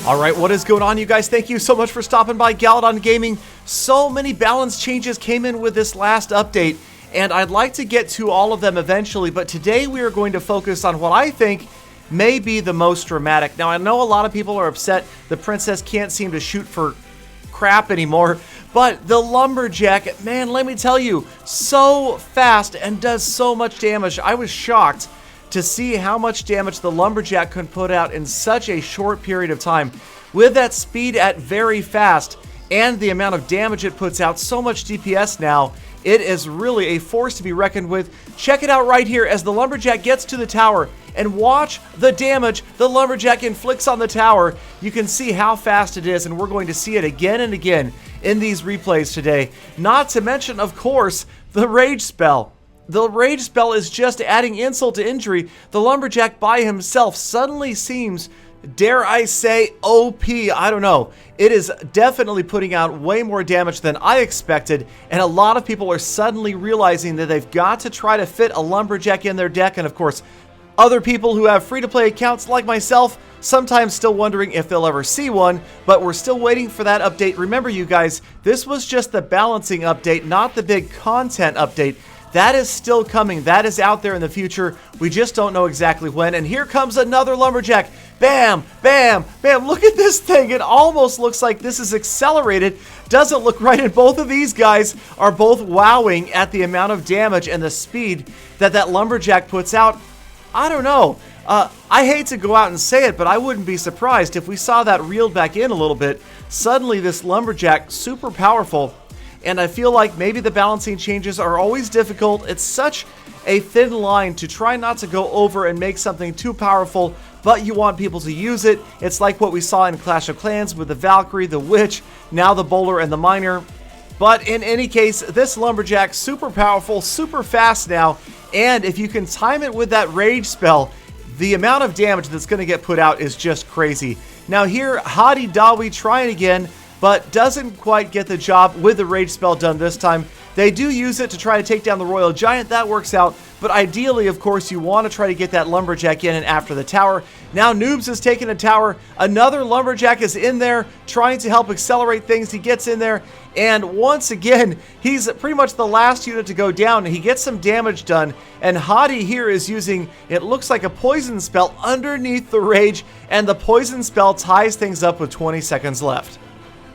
All right, what is going on, you guys? Thank you so much for stopping by Galadon Gaming. So many balance changes came in with this last update, and I'd like to get to all of them eventually, but today we are going to focus on what I think may be the most dramatic. Now, I know a lot of people are upset the princess can't seem to shoot for crap anymore, but the LumberJack, man, let me tell you, so fast and does so much damage. I was shocked to see how much damage the LumberJack could put out in such a short period of time. With that speed at very fast and the amount of damage it puts out, so much DPS now, it is really a force to be reckoned with. Check it out right here as the LumberJack gets to the tower, and watch the damage the LumberJack inflicts on the tower. You can see how fast it is, and we're going to see it again and again in these replays today. Not to mention, of course, the Rage Spell. The Rage Spell is just adding insult to injury. The LumberJack by himself suddenly seems, dare I say, OP. I don't know. It is definitely putting out way more damage than I expected, and a lot of people are suddenly realizing that they've got to try to fit a LumberJack in their deck, and of course, other people who have free-to-play accounts like myself, sometimes still wondering if they'll ever see one, but we're still waiting for that update. Remember, you guys, this was just the balancing update, not the big content update. That is still coming. That is out there in the future. We just don't know exactly when. And here comes another LumberJack. Bam, bam, bam. Look at this thing. It almost looks like this is accelerated. Doesn't look right. And both of these guys are both wowing at the amount of damage and the speed that LumberJack puts out. I don't know. I hate to go out and say it, but I wouldn't be surprised if we saw that reeled back in a little bit. Suddenly, this LumberJack, super powerful. And I feel like maybe the balancing changes are always difficult. It's such a thin line to try not to go over and make something too powerful, but you want people to use it. It's like what we saw in Clash of Clans with the Valkyrie, the Witch, now the Bowler and the Miner. But in any case, this LumberJack, super powerful, super fast now, and if you can time it with that Rage Spell, the amount of damage that's going to get put out is just crazy. Now here, Hadi Dawi trying again, but doesn't quite get the job with the Rage Spell done this time. They do use it to try to take down the Royal Giant. That works out, but ideally, of course, you want to try to get that LumberJack in and after the tower. Now Noobs is taking a tower. Another LumberJack is in there trying to help accelerate things. He gets in there, and once again, he's pretty much the last unit to go down. He gets some damage done, and Hadi here is using, it looks like a poison spell underneath the Rage, and the poison spell ties things up with 20 seconds left.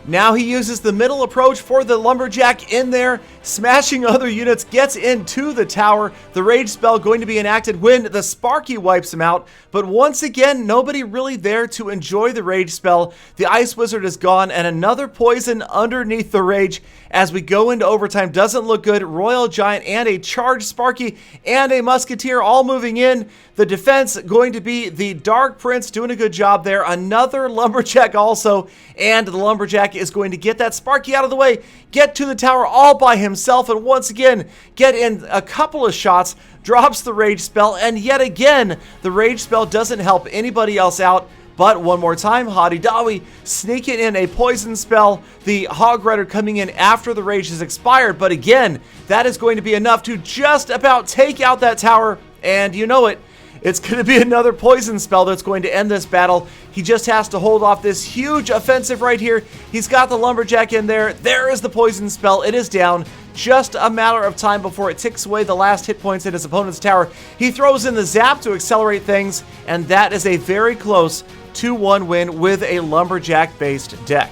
Now he uses the middle approach for the LumberJack in there, smashing other units, gets into the tower. The Rage Spell going to be enacted when the Sparky wipes him out, but once again, nobody really there to enjoy the Rage Spell. The Ice Wizard is gone, and another poison underneath the Rage as we go into overtime. Doesn't look good. Royal Giant and a charged Sparky and a Musketeer all moving in. The defense going to be the Dark Prince doing a good job there. Another LumberJack also, and the LumberJack is going to get that Sparky out of the way, get to the tower all by himself, and once again, get in a couple of shots, drops the Rage Spell, and yet again, the Rage Spell doesn't help anybody else out. But one more time, Hadi Dawi sneaking in a poison spell. The Hog Rider coming in after the Rage has expired. But again, that is going to be enough to just about take out that tower. And you know it. It's going to be another poison spell that's going to end this battle. He just has to hold off this huge offensive right here. He's got the LumberJack in there. There is the poison spell. It is down. Just a matter of time before it ticks away the last hit points in his opponent's tower. He throws in the zap to accelerate things, and that is a very close 2-1 win with a LumberJack-based deck.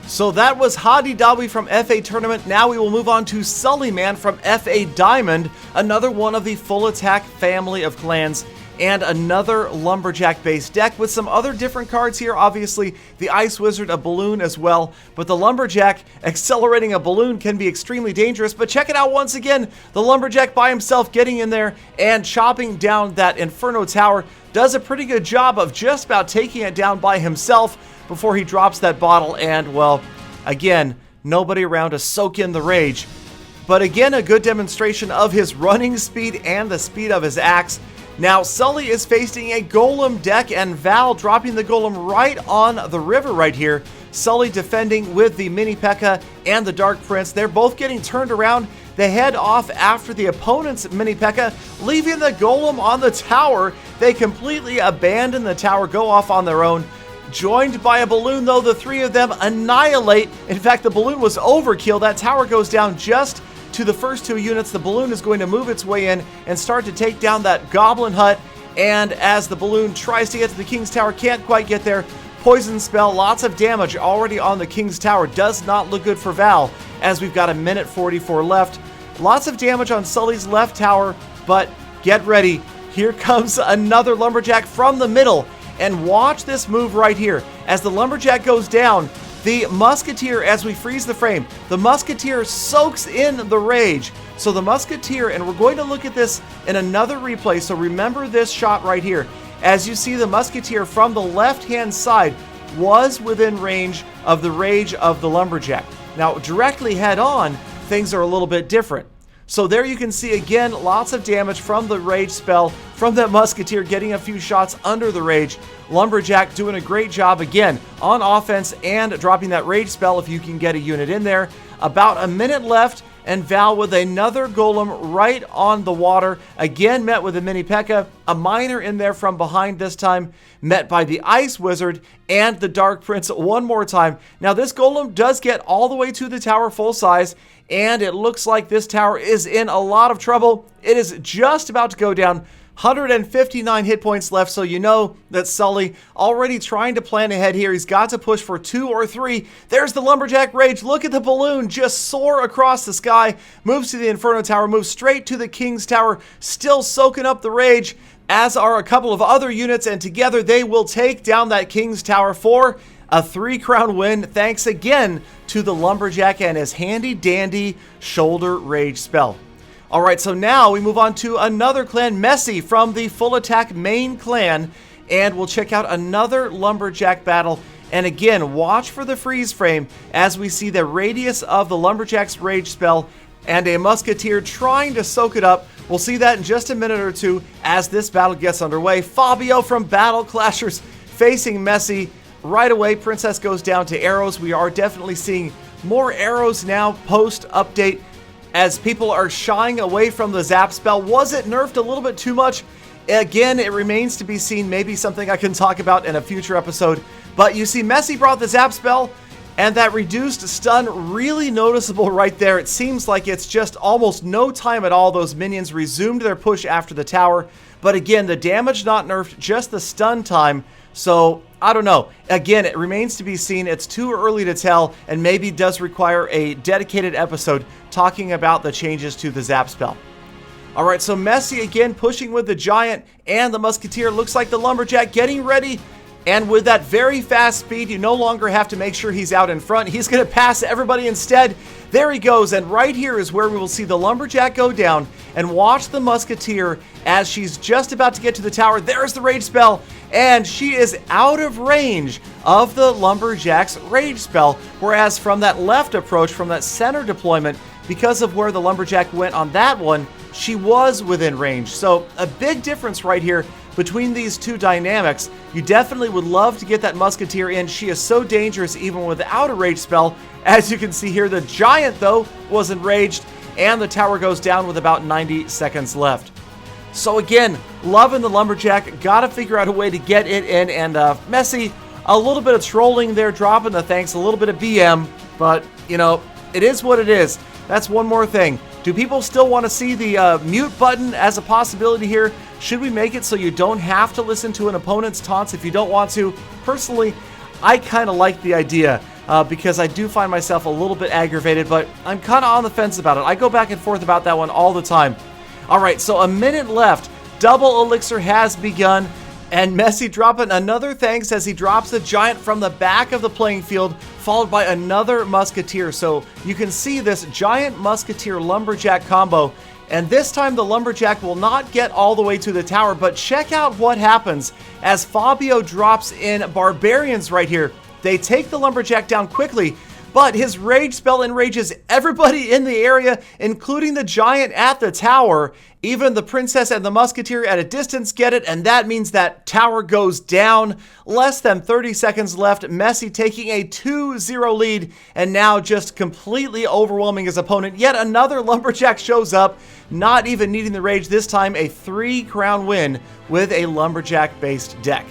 So that was Hadi Dawi from FA Tournament. Now we will move on to Sullyman from FA Diamond, another one of the full attack family of clans, and another LumberJack-based deck with some other different cards here. Obviously, the Ice Wizard, a balloon as well, but the LumberJack accelerating a balloon can be extremely dangerous. But check it out once again, the LumberJack by himself getting in there and chopping down that Inferno Tower. Does a pretty good job of just about taking it down by himself before he drops that bottle, and, well, again, nobody around to soak in the Rage. But again, a good demonstration of his running speed and the speed of his axe. Now, Sully is facing a Golem deck, and Val dropping the Golem right on the river right here. Sully defending with the Mini P.E.K.K.A. and the Dark Prince. They're both getting turned around. They head off after the opponent's Mini P.E.K.K.A., leaving the Golem on the tower. They completely abandon the tower, go off on their own. Joined by a balloon, though, the three of them annihilate. In fact, the balloon was overkill. That tower goes down just to the first two units. The balloon is going to move its way in and start to take down that goblin hut. And as the balloon tries to get to the King's Tower, can't quite get there. Poison spell, lots of damage already on the King's Tower. Does not look good for Val, as we've got a minute 44 left. Lots of damage on Sully's left tower, but get ready. Here comes another Lumberjack from the middle. And watch this move right here. As the Lumberjack goes down, the Musketeer, as we freeze the frame, the Musketeer soaks in the rage. So the Musketeer, and we're going to look at this in another replay, so remember this shot right here. As you see, the Musketeer from the left-hand side was within range of the rage of the Lumberjack. Now, directly head-on, things are a little bit different. So there you can see, again, lots of damage from the rage spell, from that Musketeer getting a few shots under the rage. Lumberjack doing a great job, again, on offense and dropping that rage spell if you can get a unit in there. About a minute left, and Val with another golem right on the water. Again, met with a mini P.E.K.K.A. A miner in there from behind this time, met by the Ice Wizard and the Dark Prince one more time. Now, this golem does get all the way to the tower full size, and it looks like this tower is in a lot of trouble. It is just about to go down. 159 hit points left, so you know that Sully already trying to plan ahead here. He's got to push for 2 or 3. There's the Lumberjack Rage. Look at the balloon just soar across the sky. Moves to the Inferno Tower, moves straight to the King's Tower, still soaking up the rage, as are a couple of other units, and together they will take down that King's Tower for a 3-crown win, thanks again to the Lumberjack and his handy-dandy shoulder rage spell. All right, so now we move on to another clan, Messy, from the Full Attack main clan, and we'll check out another Lumberjack battle. And again, watch for the freeze frame as we see the radius of the Lumberjack's rage spell and a Musketeer trying to soak it up. We'll see that in just a minute or two as this battle gets underway. Fabio from Battle Clashers facing Messy. Right away, Princess goes down to arrows. We are definitely seeing more arrows now post-update, as people are shying away from the zap spell. Was it nerfed a little bit too much? Again, it remains to be seen. Maybe something I can talk about in a future episode. But you see, Messy brought the zap spell, and that reduced stun really noticeable right there. It seems like it's just almost no time at all. Those minions resumed their push after the tower. But again, the damage not nerfed, just the stun time. So, I don't know. Again, it remains to be seen. It's too early to tell, and maybe does require a dedicated episode talking about the changes to the zap spell. All right, so Messy again pushing with the Giant and the Musketeer. Looks like the Lumberjack getting ready. And with that very fast speed, you no longer have to make sure he's out in front. He's going to pass everybody instead. There he goes. And right here is where we will see the Lumberjack go down, and watch the Musketeer as she's just about to get to the tower. There's the rage spell, and she is out of range of the Lumberjack's rage spell. Whereas from that left approach, from that center deployment, because of where the Lumberjack went on that one, she was within range. So a big difference right here between these two dynamics. You definitely would love to get that Musketeer in. She is so dangerous even without a rage spell. As you can see here, the Giant, though, was enraged, and the tower goes down with about 90 seconds left. So again, loving the Lumberjack. Gotta figure out a way to get it in, and Messy, a little bit of trolling there, dropping the thanks, a little bit of BM, but, you know, it is what it is. That's one more thing. Do people still want to see the mute button as a possibility here? Should we make it so you don't have to listen to an opponent's taunts if you don't want to? Personally, I kind of like the idea because I do find myself a little bit aggravated, but I'm kind of on the fence about it. I go back and forth about that one all the time. All right, so a minute left. Double elixir has begun, and Messy dropping another thanks as he drops the Giant from the back of the playing field, followed by another Musketeer. So you can see this Giant Musketeer Lumberjack combo, and this time the Lumberjack will not get all the way to the tower, but check out what happens as Fabio drops in Barbarians right here. They take the Lumberjack down quickly, but his rage spell enrages everybody in the area, including the Giant at the tower. Even the Princess and the Musketeer at a distance get it, and that means that tower goes down. Less than 30 seconds left. Messy taking a 2-0 lead, and now just completely overwhelming his opponent. Yet another Lumberjack shows up, not even needing the rage. This time a 3-crown win with a Lumberjack-based deck.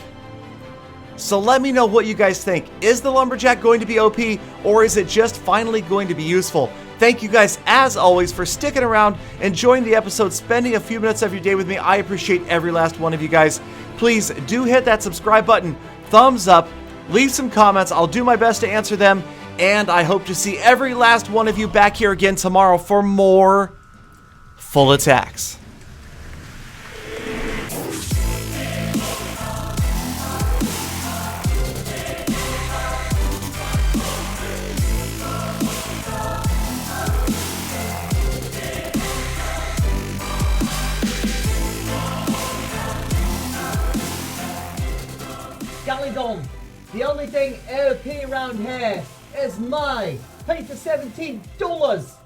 So let me know what you guys think. Is the LumberJack going to be OP, or is it just finally going to be useful? Thank you guys, as always, for sticking around, enjoying the episode, spending a few minutes of your day with me. I appreciate every last one of you guys. Please do hit that subscribe button, thumbs up, leave some comments. I'll do my best to answer them, and I hope to see every last one of you back here again tomorrow for more Full Attacks. Gallydon, the only thing OP around here is my pay for $17.